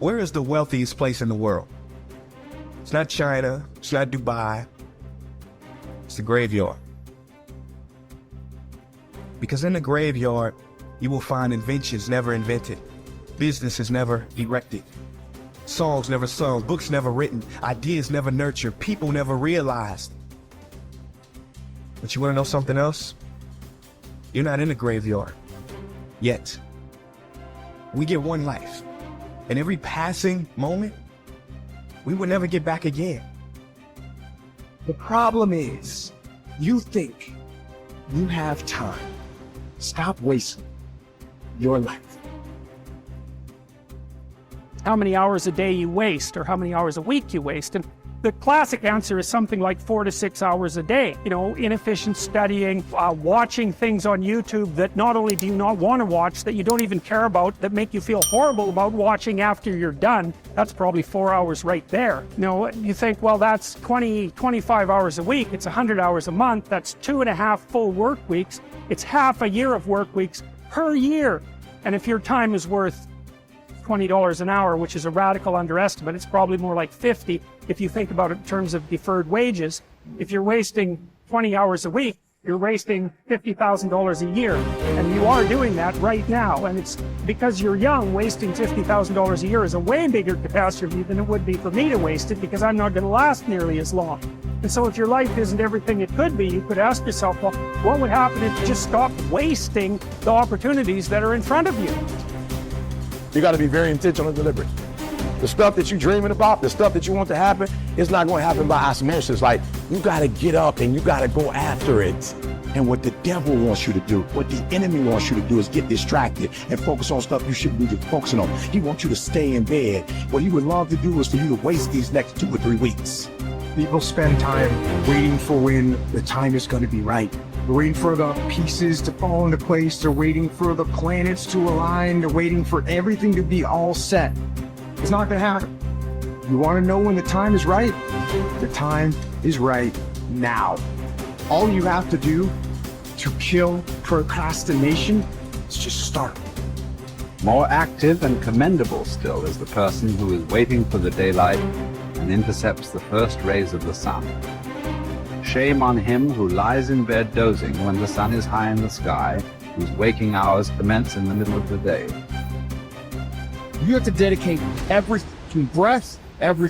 Where is the wealthiest place in the world? It's not China, it's not Dubai, it's the graveyard. Because in the graveyard, you will find inventions never invented, businesses never erected, songs never sung, books never written, ideas never nurtured, people never realized. But you want to know something else? You're not in the graveyard yet. We get one life, and every passing moment, we will never get back again. The problem is, you think you have time. Stop wasting your life. How many hours a day you waste, or how many hours a week you waste. And the classic answer is something like 4 to 6 hours a day. You know, inefficient studying, watching things on YouTube that not only do you not want to watch, that you don't even care about, that make you feel horrible about watching after you're done. That's probably 4 hours right there. You know, you think, well, that's 25 hours a week. It's 100 hours a month. That's 2.5 full work weeks. It's half a year of work weeks per year. And if your time is worth $20 an hour, which is a radical underestimate, it's probably more like 50 if you think about it in terms of deferred wages. If you're wasting 20 hours a week, you're wasting $50,000 a year. And you are doing that right now. And it's because you're young, wasting $50,000 a year is a way bigger catastrophe than it would be for me to waste it, because I'm not going to last nearly as long. And so if your life isn't everything it could be, you could ask yourself, well, what would happen if you just stopped wasting the opportunities that are in front of you? You got to be very intentional and deliberate. The stuff that you're dreaming about, the stuff that you want to happen, it's not going to happen by osmosis. Like, you got to get up and you got to go after it. And what the devil wants you to do, what the enemy wants you to do, is get distracted and focus on stuff you shouldn't be focusing on. He wants you to stay in bed. What he would love to do is for you to waste these next 2 or 3 weeks. People spend time waiting for when the time is going to be right. They're waiting for the pieces to fall into place. They're waiting for the planets to align. They're waiting for everything to be all set. It's not going to happen. You want to know when the time is right? The time is right now. All you have to do to kill procrastination is just start. More active and commendable still is the person who is waiting for the daylight and intercepts the first rays of the sun. Shame on him who lies in bed dozing when the sun is high in the sky, whose waking hours commence in the middle of the day. You have to dedicate every breath, every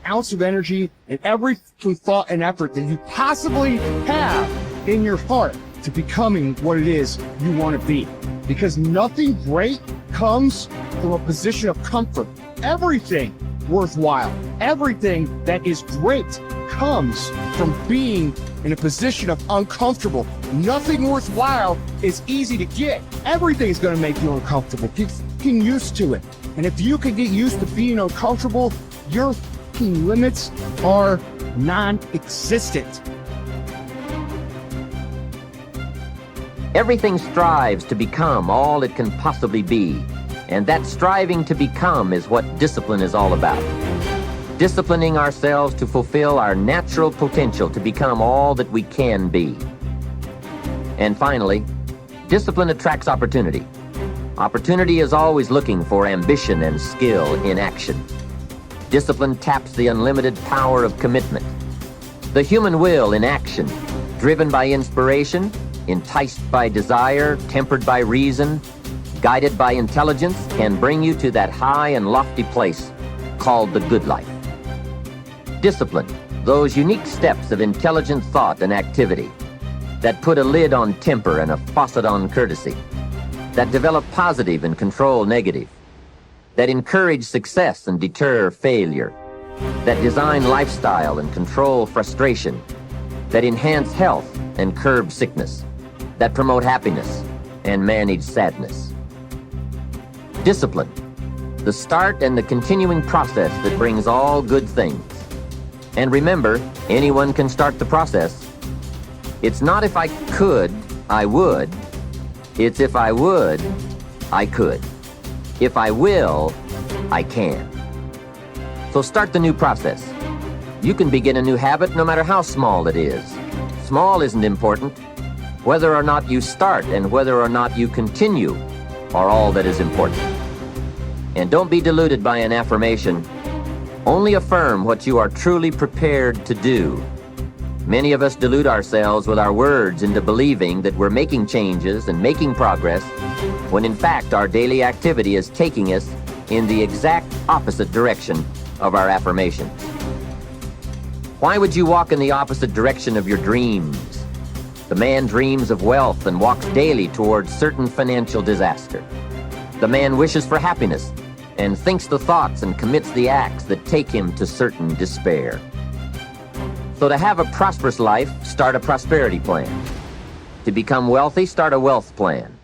ounce of energy, and every thought and effort that you possibly have in your heart to becoming what it is you want to be. Because nothing great comes from a position of comfort. Everything worthwhile, everything that is great comes from being in a position of uncomfortable. Nothing worthwhile is easy to get. Everything's going to make you uncomfortable. Get used to it. And if you can get used to being uncomfortable, your limits are non-existent. Everything strives to become all it can possibly be. And that striving to become is what discipline is all about. Disciplining ourselves to fulfill our natural potential to become all that we can be. And finally, discipline attracts opportunity. Opportunity is always looking for ambition and skill in action. Discipline taps the unlimited power of commitment. The human will in action, driven by inspiration, enticed by desire, tempered by reason, guided by intelligence, can bring you to that high and lofty place called the good life. Discipline, those unique steps of intelligent thought and activity that put a lid on temper and a faucet on courtesy, that develop positive and control negative, that encourage success and deter failure, that design lifestyle and control frustration, that enhance health and curb sickness, that promote happiness and manage sadness. Discipline, the start and the continuing process that brings all good things. And remember, anyone can start the process. It's not if I could, I would. It's if I would, I could. If I will, I can. So start the new process. You can begin a new habit no matter how small it is. Small isn't important. Whether or not you start and whether or not you continue are all that is important. And don't be deluded by an affirmation. Only affirm what you are truly prepared to do. Many of us delude ourselves with our words into believing that we're making changes and making progress, when in fact our daily activity is taking us in the exact opposite direction of our affirmations. Why would you walk in the opposite direction of your dreams? The man dreams of wealth and walks daily towards certain financial disaster. The man wishes for happiness and thinks the thoughts and commits the acts that take him to certain despair. So to have a prosperous life, start a prosperity plan. To become wealthy, start a wealth plan.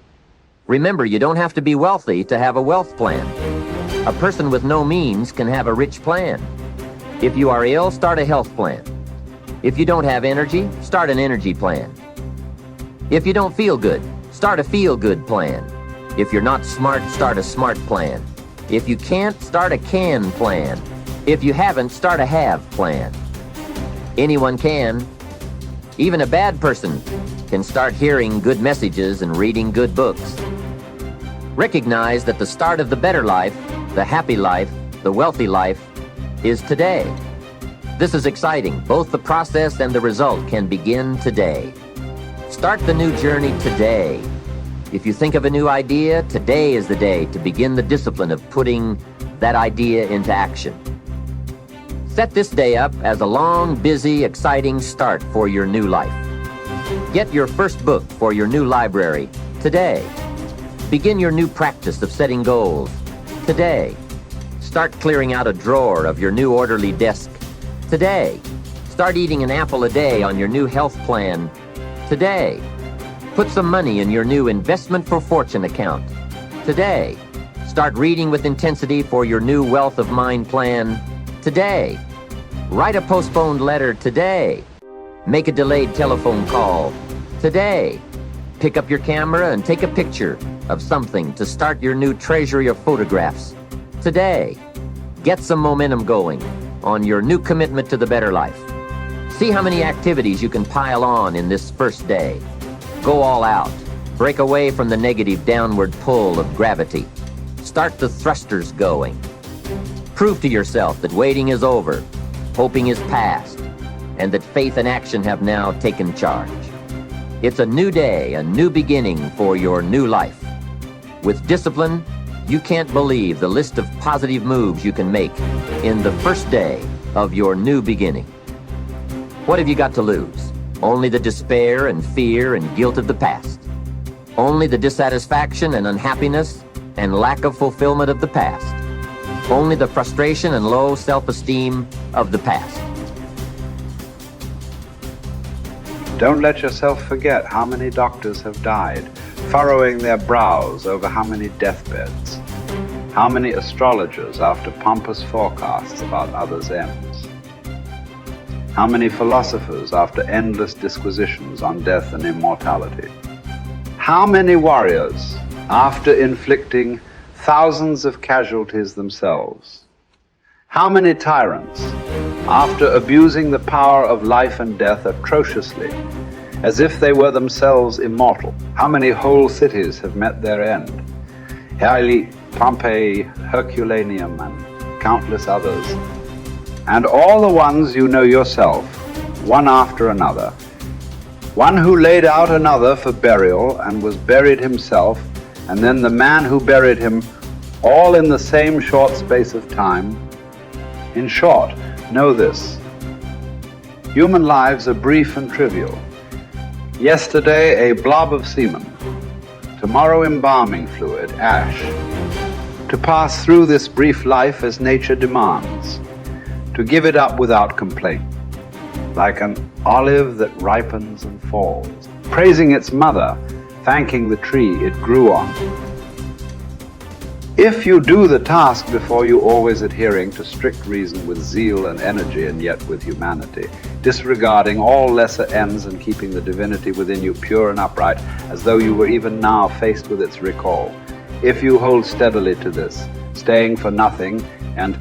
Remember, you don't have to be wealthy to have a wealth plan. A person with no means can have a rich plan. If you are ill, start a health plan. If you don't have energy, start an energy plan. If you don't feel good, start a feel-good plan. If you're not smart, start a smart plan. If you can't, start a can plan. If you haven't, start a have plan. Anyone can. Even a bad person can start hearing good messages and reading good books. Recognize that the start of the better life, the happy life, the wealthy life, is today. This is exciting. Both the process and the result can begin today. Start the new journey today. If you think of a new idea, today is the day to begin the discipline of putting that idea into action. Set this day up as a long, busy, exciting start for your new life. Get your first book for your new library today. Begin your new practice of setting goals today. Start clearing out a drawer of your new orderly desk today. Start eating an apple a day on your new health plan today. Put some money in your new investment for fortune account today. Start reading with intensity for your new wealth of mind plan today. Write a postponed letter today. Make a delayed telephone call today. Pick up your camera and take a picture of something to start your new treasury of photographs today. Get some momentum going on your new commitment to the better life. See how many activities you can pile on in this first day. Go all out. Break away from the negative downward pull of gravity. Start the thrusters going. Prove to yourself that waiting is over, hoping is past, and that faith and action have now taken charge. It's a new day, a new beginning for your new life. With discipline, you can't believe the list of positive moves you can make in the first day of your new beginning. What have you got to lose? Only the despair and fear and guilt of the past. Only the dissatisfaction and unhappiness and lack of fulfillment of the past. Only the frustration and low self-esteem of the past. Don't let yourself forget how many doctors have died, furrowing their brows over how many deathbeds, how many astrologers after pompous forecasts about others' ends. How many philosophers after endless disquisitions on death and immortality? How many warriors after inflicting thousands of casualties themselves? How many tyrants after abusing the power of life and death atrociously, as if they were themselves immortal? How many whole cities have met their end? Haile, Pompeii, Herculaneum, and countless others. And all the ones you know yourself, one after another. One who laid out another for burial and was buried himself, and then the man who buried him, all in the same short space of time. In short, know this: human lives are brief and trivial. Yesterday, a blob of semen. Tomorrow, embalming fluid, ash. To pass through this brief life as nature demands. To give it up without complaint, like an olive that ripens and falls, praising its mother, thanking the tree it grew on. If you do the task before you, always adhering to strict reason with zeal and energy, and yet with humanity, disregarding all lesser ends and keeping the divinity within you pure and upright, as though you were even now faced with its recall. If you hold steadily to this, staying for nothing and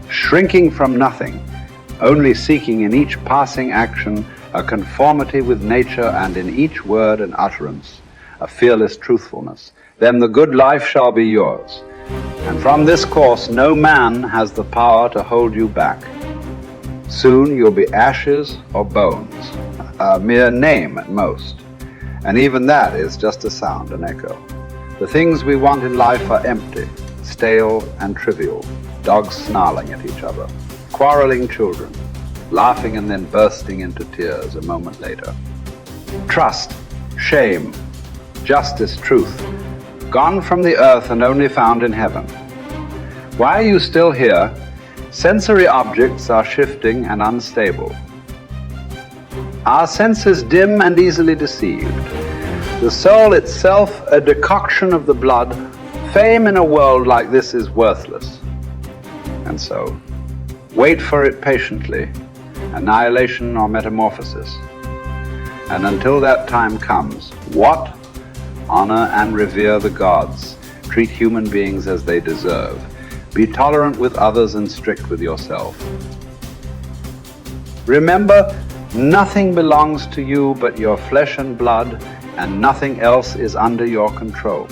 shrinking from nothing, only seeking in each passing action a conformity with nature, and in each word and utterance a fearless truthfulness, then the good life shall be yours. And from this course, no man has the power to hold you back. Soon you'll be ashes or bones, a mere name at most. And even that is just a sound, an echo. The things we want in life are empty, stale and trivial. Dogs snarling at each other, quarreling children, laughing and then bursting into tears a moment later. Trust, shame, justice, truth, gone from the earth and only found in heaven. Why are you still here? Sensory objects are shifting and unstable. Our senses dim and easily deceived. The soul itself a decoction of the blood. Fame in a world like this is worthless. And so, wait for it patiently, annihilation or metamorphosis. And until that time comes, what? Honor and revere the gods. Treat human beings as they deserve. Be tolerant with others and strict with yourself. Remember, nothing belongs to you but your flesh and blood, and nothing else is under your control.